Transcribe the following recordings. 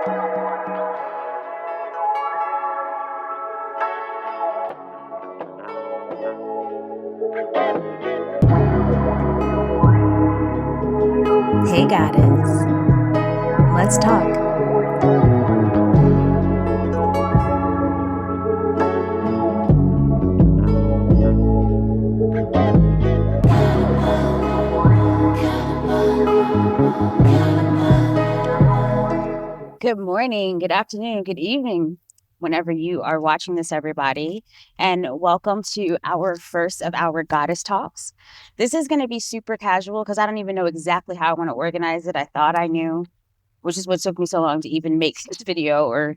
Hey, goddess. Let's talk. Good morning, good afternoon, good evening, whenever you are watching this, everybody. And welcome to our first of our goddess talks. This is going to be super casual because I don't even know exactly how I want to organize it. I thought I knew, which is what took me so long to even make this video or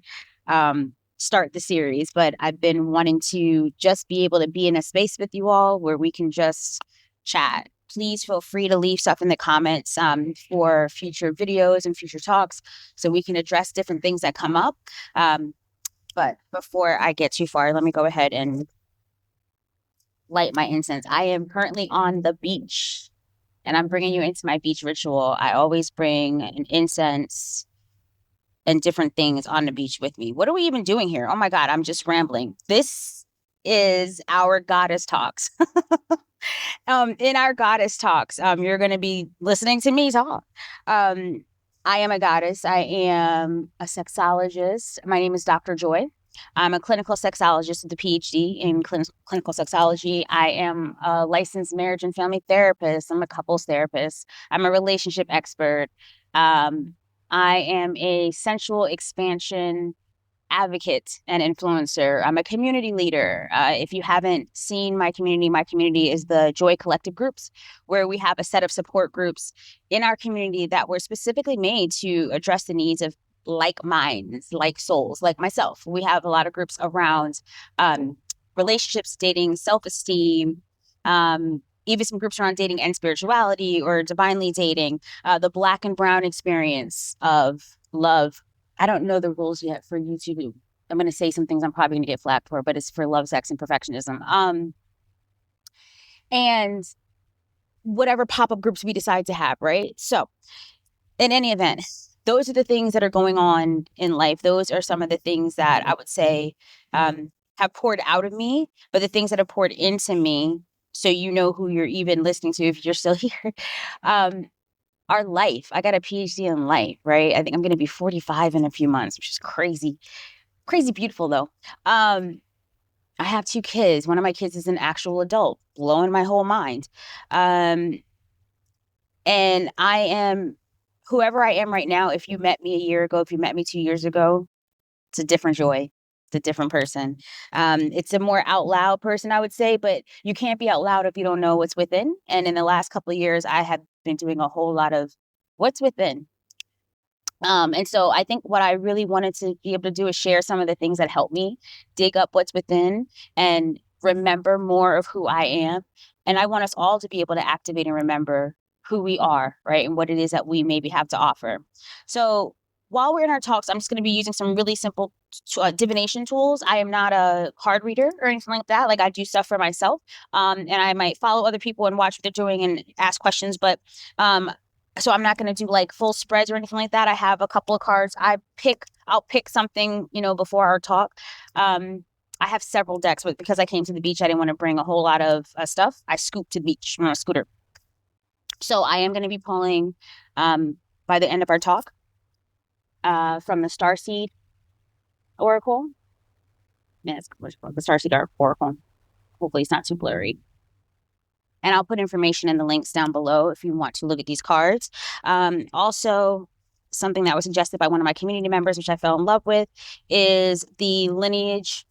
start the series. But I've been wanting to just be able to be in a space with you all where we can just chat. Please feel free to leave stuff in the comments for future videos and future talks so we can address different things that come up. But before I get too far, let me go ahead and light my incense. I am currently on the beach and I'm bringing you into my beach ritual. I always bring an incense and different things on the beach with me. What are we even doing here? Oh my God, I'm just rambling. This is our goddess talks. In our goddess talks, you're going to be listening to me talk. I am a goddess. I am a sexologist. My name is Dr. Joy. I'm a clinical sexologist with a PhD in clinical sexology. I am a licensed marriage and family therapist. I'm a couples therapist. I'm a relationship expert. I am a sensual expansion advocate and influencer. I'm a community leader. If you haven't seen my community is the Joy Collective groups, where we have a set of support groups in our community that were specifically made to address the needs of like minds, like souls, like myself. We have a lot of groups around relationships, dating, self-esteem, even some groups around dating and spirituality or divinely dating, the Black and brown experience of love. I don't know the rules yet for YouTube. I'm going to say some things I'm probably going to get flack for, but it's for love, sex, and perfectionism. And whatever pop-up groups we decide to have, right? So in any event, those are the things that are going on in life. Those are some of the things that I would say have poured out of me, but the things that have poured into me, so you know who you're even listening to if you're still here, our life. I got a PhD in life, right? I think I'm going to be 45 in a few months, which is crazy. Crazy beautiful, though. I have 2 kids. One of my kids is an actual adult, blowing my whole mind. And I am whoever I am right now. If you met me a year ago, if you met me 2 years ago, it's a different Joy. It's a different person. It's a more out loud person, I would say, but you can't be out loud if you don't know what's within. And in the last couple of years, I have been doing a whole lot of what's within. And so I think what I really wanted to be able to do is share some of the things that help me dig up what's within and remember more of who I am. And I want us all to be able to activate and remember who we are, right? And what it is that we maybe have to offer. So while we're in our talks, I'm just going to be using some really simple divination tools. I am not a card reader or anything like that. Like I do stuff for myself. And I might follow other people and watch what they're doing and ask questions. But so I'm not going to do like full spreads or anything like that. I have a couple of cards. I'll pick something, before our talk. I have several decks, but because I came to the beach, I didn't want to bring a whole lot of stuff. I scooped to the beach on a scooter. So I am going to be pulling by the end of our talk from the Starseed Oracle. Yeah, it's the Starseed Oracle. Hopefully it's not too blurry. And I'll put information in the links down below if you want to look at these cards. Also, something that was suggested by one of my community members, which I fell in love with, is the Lineages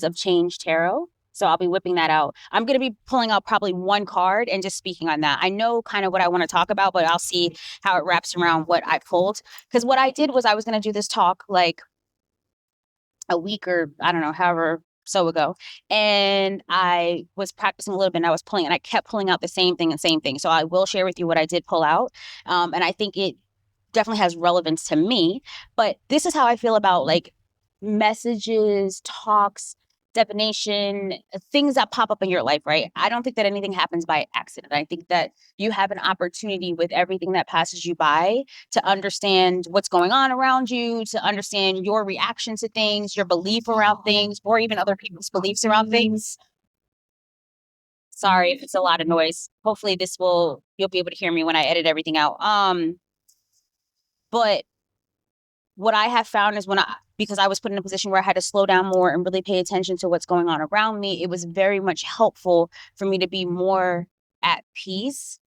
of Change Tarot. So I'll be whipping that out. I'm going to be pulling out probably one card and just speaking on that. I know kind of what I want to talk about, but I'll see how it wraps around what I pulled. Because what I did was I was going to do this talk like a week or I don't know, however so ago. And I was practicing a little bit and I was pulling and I kept pulling out the same thing. So I will share with you what I did pull out. And I think it definitely has relevance to me, but this is how I feel about like messages, talks, divination, things that pop up in your life, right? I don't think that anything happens by accident. I think that you have an opportunity with everything that passes you by to understand what's going on around you, to understand your reaction to things, your belief around things, or even other people's beliefs around things. Sorry if it's a lot of noise. Hopefully you'll be able to hear me when I edit everything out. But what I have found is because I was put in a position where I had to slow down more and really pay attention to what's going on around me, it was very much helpful for me to be more at peace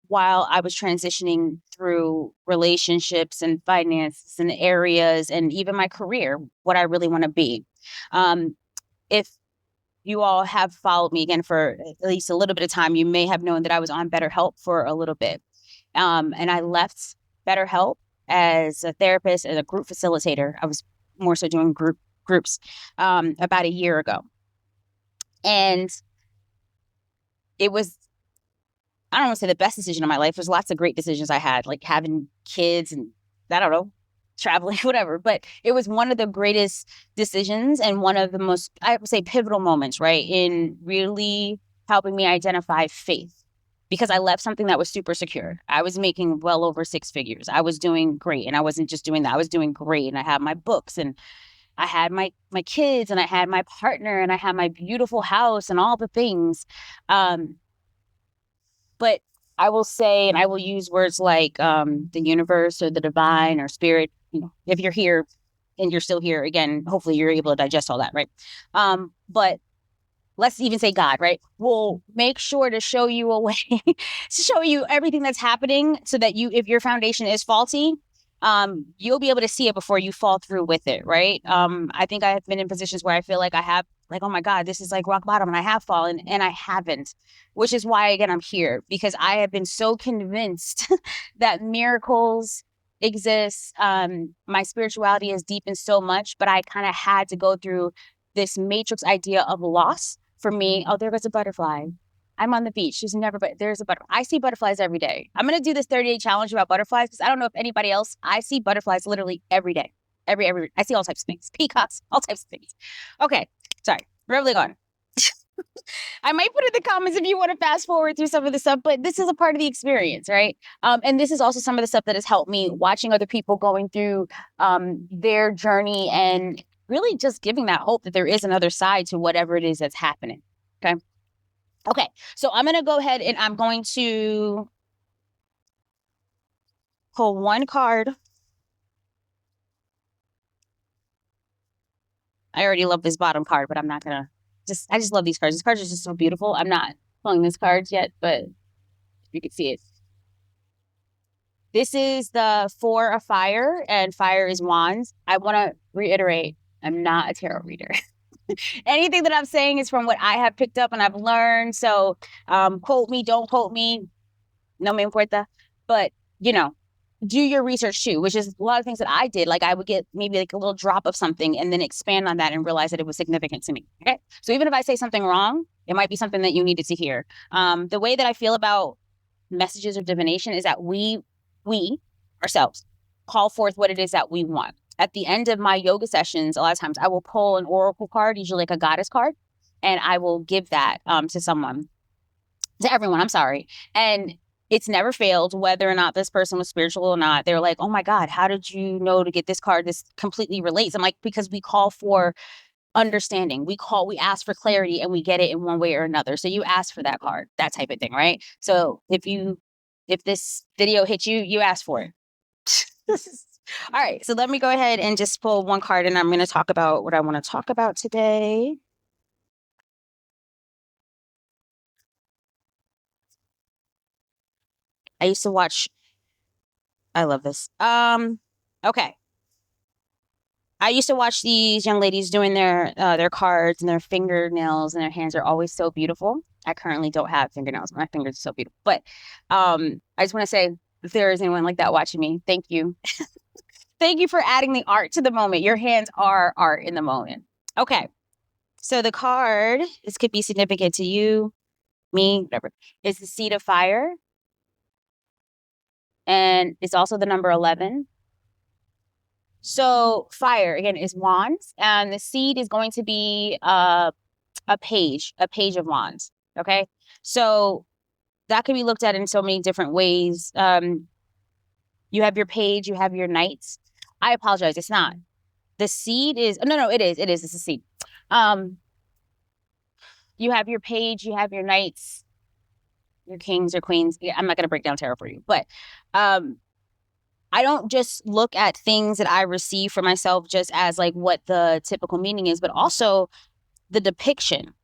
while I was transitioning through relationships and finances and areas and even my career, what I really want to be. If you all have followed me again for at least a little bit of time, you may have known that I was on BetterHelp for a little bit. And I left BetterHelp as a therapist and a group facilitator. I was more so doing groups about a year ago. And it was, I don't want to say the best decision of my life. There's lots of great decisions I had, like having kids and I don't know, traveling, whatever. But it was one of the greatest decisions and one of the most, I would say, pivotal moments, right, in really helping me identify faith. Because I left something that was super secure. I was making well over 6 figures. I was doing great. And I wasn't just doing that. I was doing great. And I had my books and I had my kids and I had my partner and I had my beautiful house and all the things. But I will say, and I will use words like the universe or the divine or spirit, if you're here and you're still here, again, hopefully you're able to digest all that, right? But let's even say God, right? Will make sure to show you a way, to show you everything that's happening so that if your foundation is faulty, you'll be able to see it before you fall through with it, right? I think I have been in positions where I feel like I have, like, oh my God, this is like rock bottom, and I have fallen, and I haven't, which is why, again, I'm here, because I have been so convinced that miracles exist. My spirituality is deepened so much, but I kind of had to go through this matrix idea of loss for me. Oh, there goes a butterfly. I'm on the beach. There's a butterfly. I see butterflies every day. I'm going to do this 30-day challenge about butterflies because I don't know if anybody else, I see butterflies literally every day. Every, I see all types of things. Peacocks, all types of things. Okay. Sorry. Rambling on. I might put in the comments if you want to fast forward through some of the stuff, but this is a part of the experience, right? And this is also some of the stuff that has helped me watching other people going through their journey and really just giving that hope that there is another side to whatever it is that's happening. Okay. So I'm going to go ahead and I'm going to pull one card. I already love this bottom card, but I'm not going to I just love these cards. These cards are just so beautiful. I'm not pulling this card yet, but you can see it. This is the 4 of fire, and fire is wands. I want to reiterate, I'm not a tarot reader. Anything that I'm saying is from what I have picked up and I've learned. So quote me, don't quote me, no me importa. But, do your research too, which is a lot of things that I did. Like I would get maybe like a little drop of something and then expand on that and realize that it was significant to me. Okay. So even if I say something wrong, it might be something that you needed to hear. The way that I feel about messages or divination is that we ourselves call forth what it is that we want. At the end of my yoga sessions, a lot of times I will pull an oracle card, usually like a goddess card, and I will give that to everyone, I'm sorry. And it's never failed, whether or not this person was spiritual or not. They're like, oh my God, how did you know to get this card? This completely relates. I'm like, because we call for understanding. We ask for clarity and we get it in one way or another. So you ask for that card, that type of thing, right? So if this video hits you, you ask for it. All right. So let me go ahead and just pull one card and I'm going to talk about what I want to talk about today. I used to watch, I love this. Okay. I used to watch these young ladies doing their cards, and their fingernails and their hands are always so beautiful. I currently don't have fingernails. My fingers are so beautiful. But I just want to say, if there is anyone like that watching me, thank you. Thank you for adding the art to the moment. Your hands are art in the moment. Okay. So the card, this could be significant to you, me, whatever, is the seed of fire. And it's also the number 11. So fire again is wands, and the seed is going to be a page of wands. Okay, so that can be looked at in so many different ways. You have your page, you have your knights. I apologize, it's not. The seed is no, it is. It's a seed. Um, you have your page, you have your knights, your kings or queens. Yeah, I'm not going to break down tarot for you, but I don't just look at things that I receive for myself just as like what the typical meaning is, but also the depiction.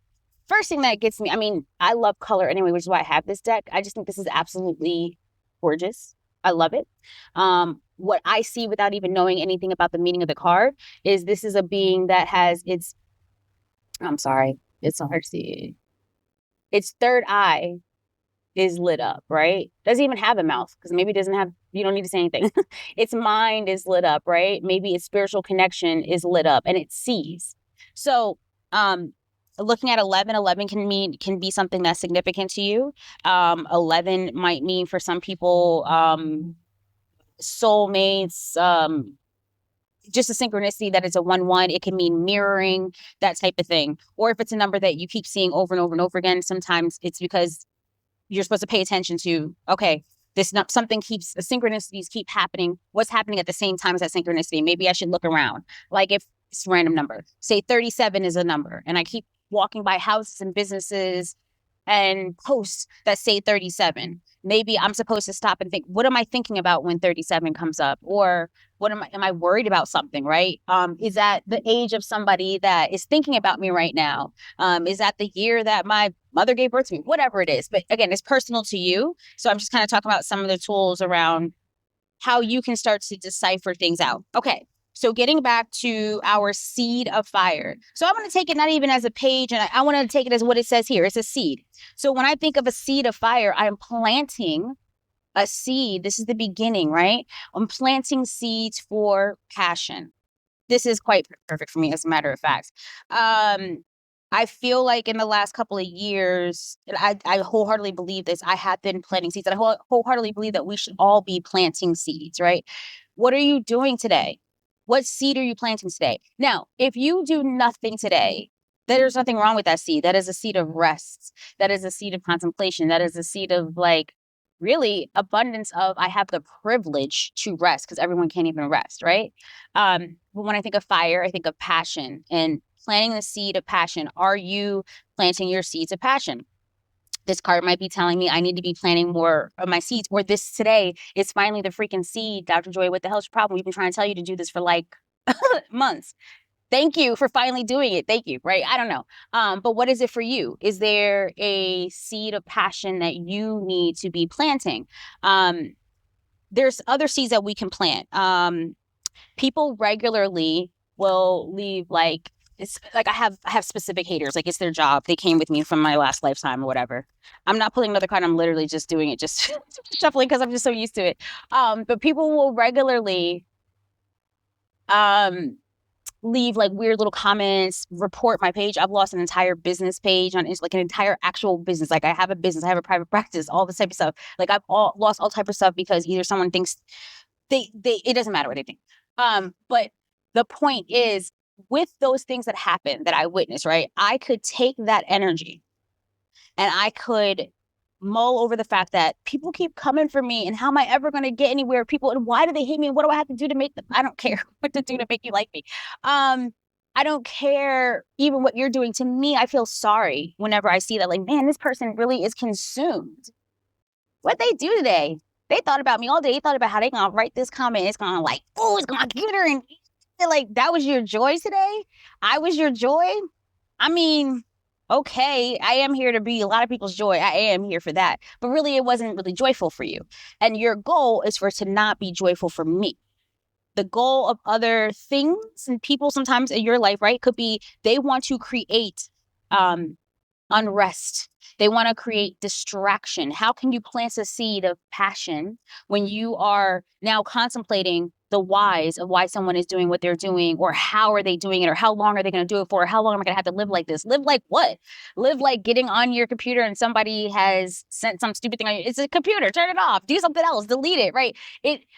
First thing that gets me, I mean, I love color anyway, which is why I have this deck. I just think this is absolutely gorgeous. I love it. What I see without even knowing anything about the meaning of the card is this is a being that has I'm sorry, it's so hard to see. Its third eye is lit up, right? Doesn't even have a mouth because maybe it doesn't have, you don't need to say anything. Its mind is lit up, right? Maybe its spiritual connection is lit up and it sees. So, looking at 11 can be something that's significant to you. 11 might mean for some people, soulmates, just a synchronicity that it's a 1-1. It can mean mirroring, that type of thing. Or if it's a number that you keep seeing over and over and over again, sometimes it's because you're supposed to pay attention to, okay, this not something keeps synchronicities keep happening. What's happening at the same time as that synchronicity? Maybe I should look around. Like if it's a random number, say 37 is a number, and I keep walking by houses and businesses and posts that say 37. Maybe I'm supposed to stop and think, what am I thinking about when 37 comes up? Or what am I worried about something, right? Is that the age of somebody that is thinking about me right now? Is that the year that my mother gave birth to me? Whatever it is. But again, it's personal to you. So I'm just kind of talking about some of the tools around how you can start to decipher things out. Okay. So getting back to our seed of fire. So I'm going to take it not even as a page, and I want to take it as what it says here. It's a seed. So when I think of a seed of fire, I am planting a seed. This is the beginning, right? I'm planting seeds for passion. This is quite perfect for me, as a matter of fact. I feel like in the last couple of years, and I wholeheartedly believe this, I have been planting seeds. And I wholeheartedly believe that we should all be planting seeds, right? What are you doing today? What seed are you planting today? Now, if you do nothing today, there's nothing wrong with that seed. That is a seed of rest. That is a seed of contemplation. That is a seed of like really abundance of I have the privilege to rest because everyone can't even rest, right? But when I think of fire, I think of passion and planting the seed of passion. Are you planting your seeds of passion? This card might be telling me I need to be planting more of my seeds, or this today is finally the freaking seed. Dr. Joy, what the hell's your problem? We've been trying to tell you to do this for like months. Thank you for finally doing it. Thank you. Right. I don't know. But what is it for you? Is there a seed of passion that you need to be planting? There's other seeds that we can plant. People regularly will leave like it's like I have specific haters. Like it's their job. They came with me from my last lifetime or whatever. I'm not pulling another card. I'm literally just doing it, just shuffling because I'm just so used to it. But people will regularly um leave like weird little comments, report my page. I've lost an entire business page on like an entire actual business. Like I have a business, I have a private practice, all this type of stuff. Like lost all type of stuff because either someone thinks they it doesn't matter what they think. But the point is with those things that happen that I witnessed, right? I could take that energy and I could mull over the fact that people keep coming for me and how am I ever going to get anywhere? People, and why do they hate me? And what do I have to do to make them? I don't care what to do to make you like me. I don't care even what you're doing to me. I feel sorry whenever I see that, like, man, this person really is consumed. What they do today? They thought about me all day. They thought about how they gonna write this comment. It's gonna like, oh, it's gonna get her. And like, that was your joy today? I was your joy? I mean, okay, I am here to be a lot of people's joy. I am here for that. But really, it wasn't really joyful for you. And your goal is for it to not be joyful for me. The goal of other things and people sometimes in your life, right, could be they want to create unrest. They want to create distraction. How can you plant a seed of passion when you are now contemplating the whys of why someone is doing what they're doing, or how are they doing it, or how long are they going to do it for, or how long am I going to have to live like this? Live like what? Live like getting on your computer and somebody has sent some stupid thing on you. It's a computer. Turn it off. Do something else. Delete it, right?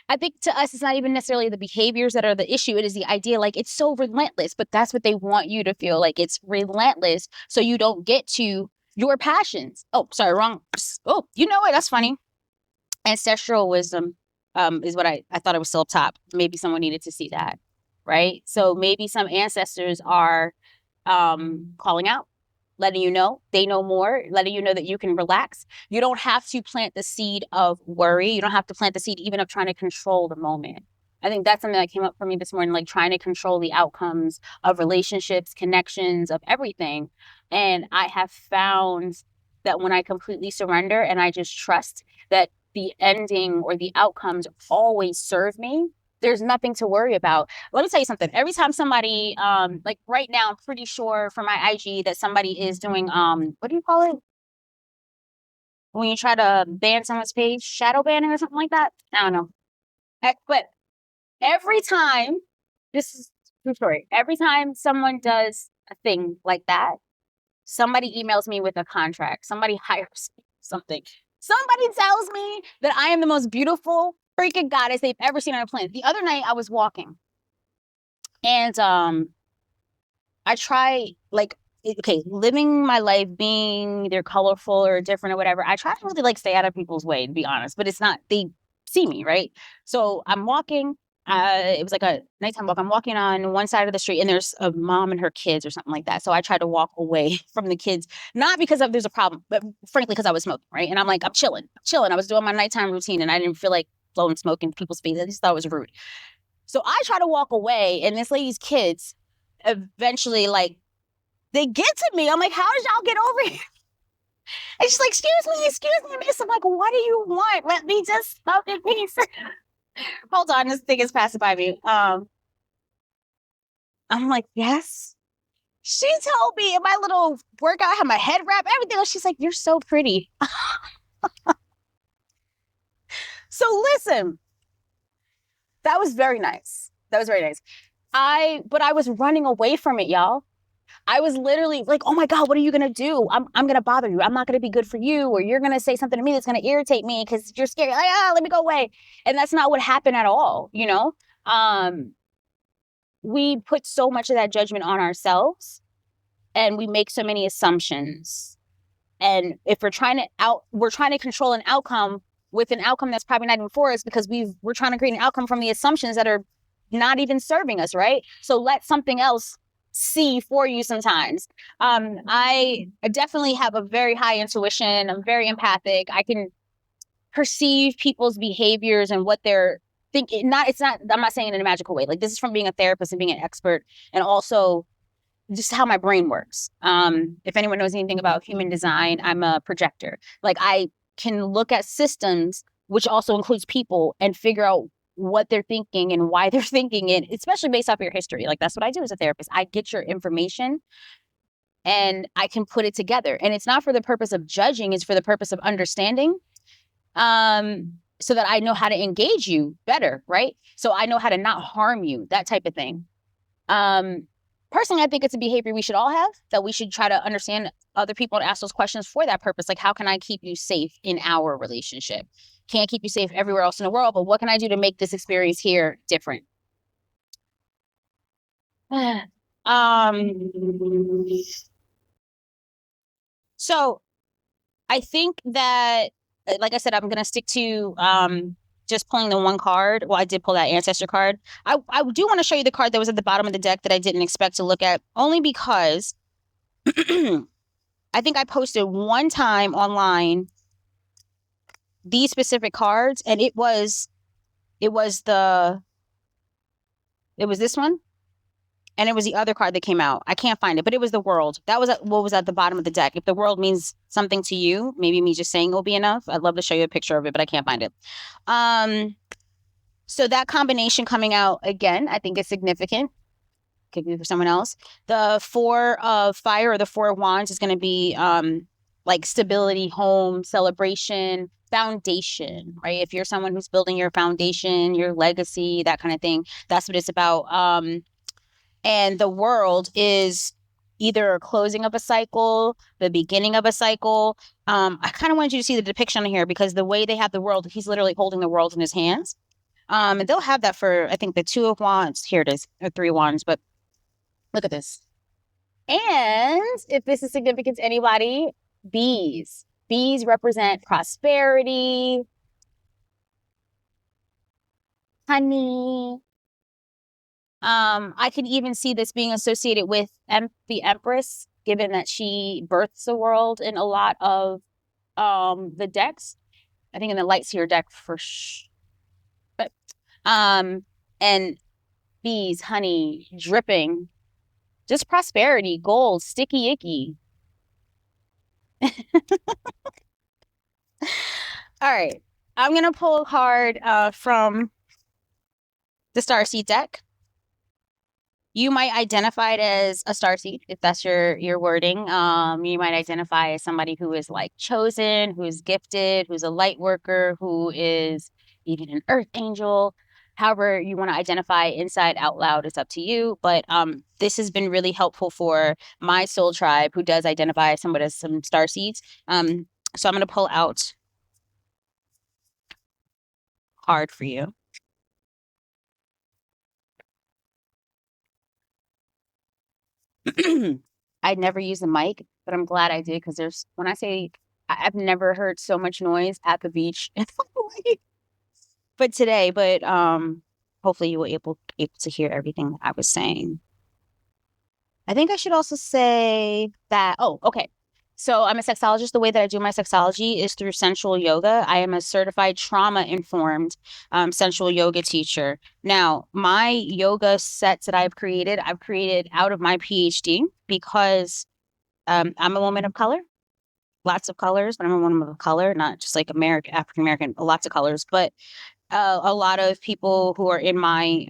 I think to us, it's not even necessarily the behaviors that are the issue. It is the idea, like, it's so relentless, but that's what they want you to feel, like it's relentless, so you don't get to your passions. Oh, sorry, wrong. Oh, you know what? That's funny. Ancestral wisdom is what I thought it was still up top. Maybe someone needed to see that, right? So maybe some ancestors are calling out, letting you know they know more, letting you know that you can relax. You don't have to plant the seed of worry. You don't have to plant the seed even of trying to control the moment. I think that's something that came up for me this morning, like trying to control the outcomes of relationships, connections, of everything. And I have found that when I completely surrender and I just trust that the ending or the outcomes always serve me, there's nothing to worry about. Let me tell you something. Every time somebody, like right now, I'm pretty sure for my IG that somebody is doing, what do you call it? When you try to ban someone's page, shadow banning or something like that? I don't know. But every time, this is true story, every time someone does a thing like that, somebody emails me with a contract. Somebody hires me something. Somebody tells me that I am the most beautiful freaking goddess they've ever seen on a planet. The other night I was walking and I try, like, okay, living my life being either colorful or different or whatever. I try to really like stay out of people's way, to be honest, but it's not, they see me, right? So I'm walking. It was like a nighttime walk. I'm walking on one side of the street and there's a mom and her kids or something like that. So I tried to walk away from the kids, not because there's a problem, but frankly, because I was smoking, right? And I'm like, I'm chilling. I was doing my nighttime routine and I didn't feel like blowing smoke in people's faces. I just thought it was rude. So I try to walk away and this lady's kids eventually, like, they get to me. I'm like, how did y'all get over here? And she's like, excuse me, miss. I'm like, what do you want? Let me just smoke in peace. Hold on, this thing is passing by me. I'm like, yes. She told me in my little workout, I had my head wrap, everything else. She's like, you're so pretty. So listen, that was very nice. But I was running away from it, y'all. I was literally like, oh my God, what are you going to do? I'm going to bother you. I'm not going to be good for you. Or you're going to say something to me that's going to irritate me because you're scared. Like, let me go away. And that's not what happened at all. You know, we put so much of that judgment on ourselves and we make so many assumptions. And if we're trying to control an outcome with an outcome that's probably not even for us because we're trying to create an outcome from the assumptions that are not even serving us, right? So let something else see for you sometimes. I definitely have a very high intuition. I'm very empathic. I can perceive people's behaviors and what they're thinking. I'm not saying it in a magical way. Like, this is from being a therapist and being an expert and also just how my brain works. If anyone knows anything about human design, I'm a projector. Like, I can look at systems, which also includes people, and figure out what they're thinking and why they're thinking it, especially based off of your history. Like, that's what I do as a therapist. I get your information and I can put it together. And it's not for the purpose of judging, it's for the purpose of understanding. So that I know how to engage you better, right? So I know how to not harm you, that type of thing. Personally, I think it's a behavior we should all have, that we should try to understand other people and ask those questions for that purpose. Like, how can I keep you safe in our relationship? Can't keep you safe everywhere else in the world, but what can I do to make this experience here different? So I think that, like I said, I'm going to stick to just pulling the one card. Well, I did pull that ancestor card. I do want to show you the card that was at the bottom of the deck that I didn't expect to look at, only because I think I posted one time online these specific cards, and it was this one, and it was the other card that came out. I can't find it, but it was the world. That was what was at the bottom of the deck. If the world means something to you, maybe me just saying will be enough. I'd love to show you a picture of it, but I can't find it. So that combination coming out again, I think is significant. Could be for someone else. The 4 of fire or the 4 of wands is going to be like stability, home, celebration, foundation, right? If you're someone who's building your foundation, your legacy, that kind of thing, that's what it's about. And the world is either a closing of a cycle, the beginning of a cycle. I kind of wanted you to see the depiction here because the way they have the world, he's literally holding the world in his hands. And they'll have that for, I think, the Two of Wands. Here it is, or Three of Wands. But look at this. And if this is significant to anybody, bees. Bees represent prosperity, honey. I can even see this being associated with the Empress, given that she births the world in a lot of the decks. I think in the Light Seer deck for sure. But and bees, honey, dripping, just prosperity, gold, sticky icky. All right. I'm gonna pull a card from the Starseed deck. You might identify it as a starseed if that's your wording. You might identify as somebody who is like chosen, who's gifted, who's a light worker, who is even an earth angel. However you want to identify inside out loud, it's up to you. But this has been really helpful for my soul tribe who does identify somewhat as some starseeds. So I'm going to pull out a card for you. I'd never use a mic, but I'm glad I did because there's when I say I've never heard so much noise at the beach. But today, hopefully you were able to hear everything that I was saying. I think I should also say that, oh, okay. So I'm a sexologist. The way that I do my sexology is through sensual yoga. I am a certified trauma-informed sensual yoga teacher. Now, my yoga sets that I've created out of my PhD because I'm a woman of color, lots of colors, but I'm a woman of color, not just like African American, lots of colors. But a lot of people who are in my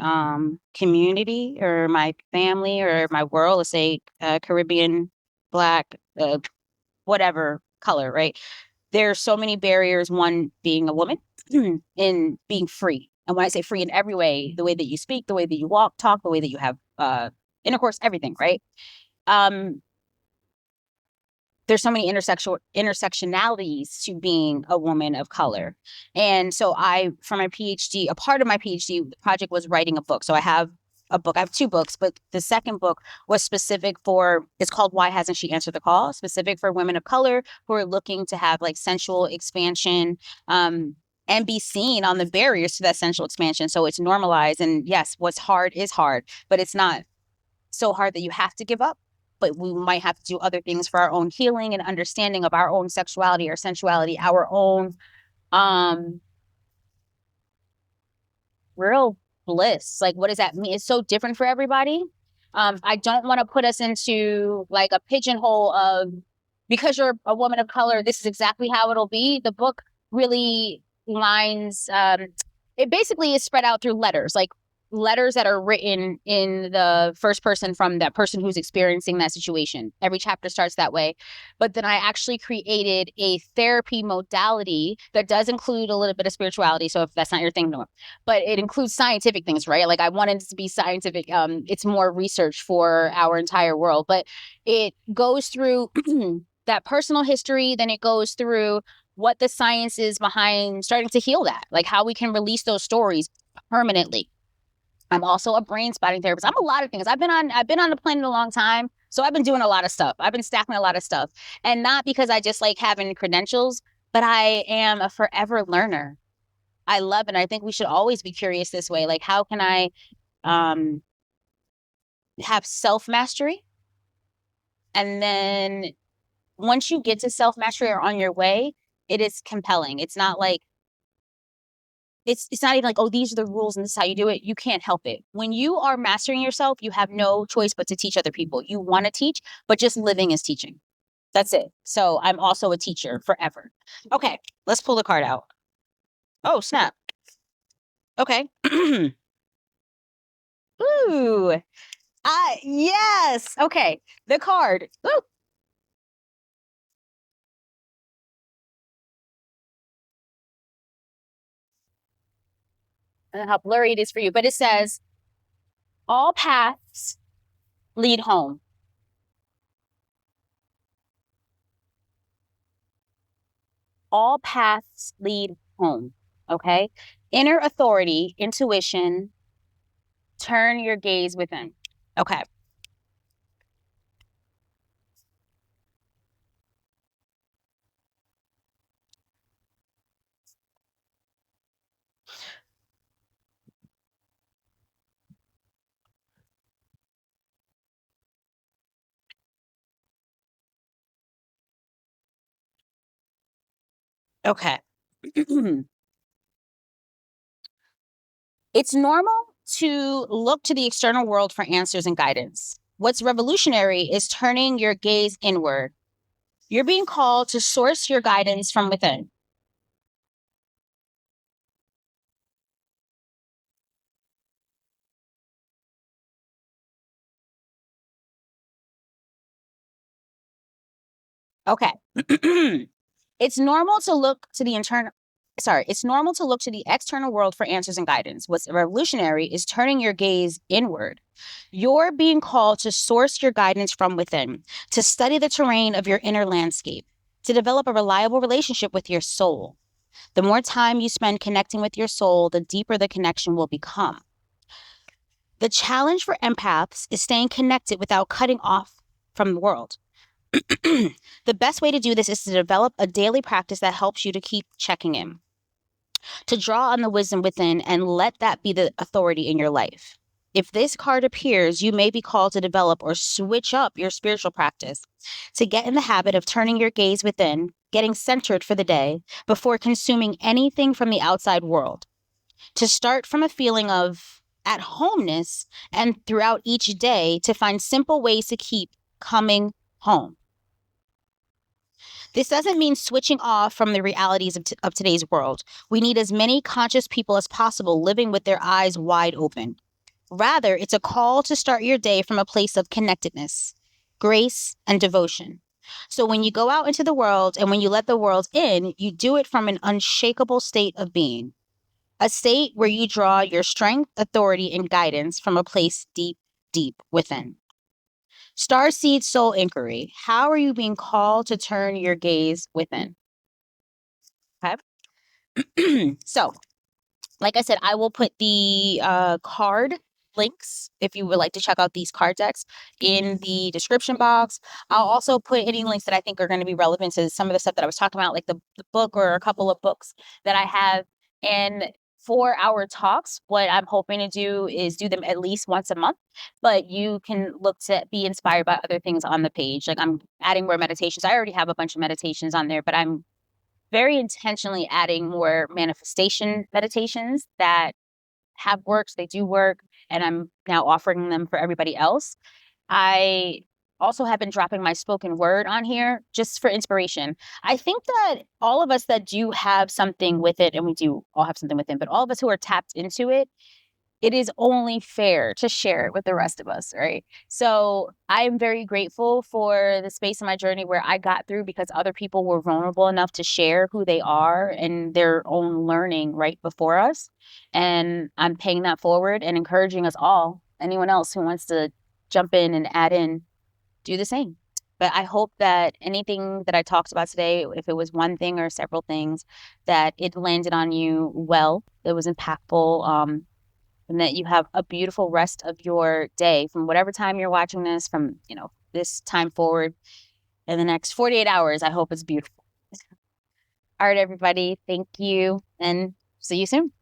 community or my family or my world, let's say Caribbean, Black, whatever color, right? There's so many barriers. One being a woman in being free. And when I say free in every way, the way that you speak, the way that you walk, talk, the way that you have intercourse, everything, right? There's so many intersectionalities to being a woman of color. And so for my PhD, a part of my PhD project was writing a book. So I have a book. I have two books, but the second book was specific it's called Why Hasn't She Answered the Call? Specific for women of color who are looking to have like sensual expansion, and be seen on the barriers to that sensual expansion. So it's normalized. And yes, what's hard is hard, but it's not so hard that you have to give up, but we might have to do other things for our own healing and understanding of our own sexuality or sensuality, our own real bliss. Like, what does that mean? It's so different for everybody. I don't want to put us into like a pigeonhole of because you're a woman of color, this is exactly how it'll be. The book really lines, it basically is spread out through letters, like letters that are written in the first person from that person who's experiencing that situation. Every chapter starts that way. But then I actually created a therapy modality that does include a little bit of spirituality. So if that's not your thing, no. But it includes scientific things, right? Like I wanted it to be scientific. It's more research for our entire world, but it goes through that personal history. Then it goes through what the science is behind starting to heal that, like how we can release those stories permanently. I'm also a brain spotting therapist. I'm a lot of things. I've been on the planet a long time. So I've been doing a lot of stuff. I've been stacking a lot of stuff. And not because I just like having credentials, but I am a forever learner. I love it. I think we should always be curious this way. Like, how can I have self-mastery? And then once you get to self-mastery or on your way, it is compelling. It's not like it's not even like, oh, these are the rules and this is how you do it. You can't help it. When you are mastering yourself, you have no choice but to teach other people. You want to teach, but just living is teaching. That's it. So I'm also a teacher forever. Okay, let's pull the card out. Oh, snap. Okay. Ooh. Yes. Okay. The card. Ooh. and how blurry it is for you, but it says, all paths lead home. All paths lead home. Okay. Inner authority, intuition, turn your gaze within. Okay. Okay. It's normal to look to the external world for answers and guidance. What's revolutionary is turning your gaze inward. You're being called to source your guidance from within. Okay. It's normal to look to the it's normal to look to the external world for answers and guidance. What's revolutionary is turning your gaze inward. You're being called to source your guidance from within, to study the terrain of your inner landscape, to develop a reliable relationship with your soul. The more time you spend connecting with your soul, the deeper the connection will become. The challenge for empaths is staying connected without cutting off from the world. The best way to do this is to develop a daily practice that helps you to keep checking in, to draw on the wisdom within and let that be the authority in your life. If this card appears, you may be called to develop or switch up your spiritual practice, to get in the habit of turning your gaze within, getting centered for the day before consuming anything from the outside world, to start from a feeling of at homeness and throughout each day to find simple ways to keep coming home. This doesn't mean switching off from the realities of today's world. We need as many conscious people as possible living with their eyes wide open. Rather, it's a call to start your day from a place of connectedness, grace, and devotion. So when you go out into the world and when you let the world in, you do it from an unshakable state of being, a state where you draw your strength, authority, and guidance from a place deep, deep within. Starseed Soul Inquiry. How are you being called to turn your gaze within? Okay. So, like I said, I will put the card links if you would like to check out these card decks in the description box. I'll also put any links that I think are going to be relevant to some of the stuff that I was talking about, like the book or a couple of books that I have. And for our talks, what I'm hoping to do is do them at least once a month, but you can look to be inspired by other things on the page. Like I'm adding more meditations. I already have a bunch of meditations on there, but I'm very intentionally adding more manifestation meditations that have worked, they do work, and I'm now offering them for everybody else. I also have been dropping my spoken word on here just for inspiration. I think that all of us that do have something with it, and we do all have something with it, but all of us who are tapped into it, it is only fair to share it with the rest of us, right? So I am very grateful for the space in my journey where I got through because other people were vulnerable enough to share who they are and their own learning right before us. And I'm paying that forward and encouraging us all, anyone else who wants to jump in and add in, do the same. But I hope that anything that I talked about today, if it was one thing or several things, that it landed on you well, it was impactful. And that you have a beautiful rest of your day from whatever time you're watching this, from, this time forward in the next 48 hours. I hope it's beautiful. All right, everybody. Thank you and see you soon.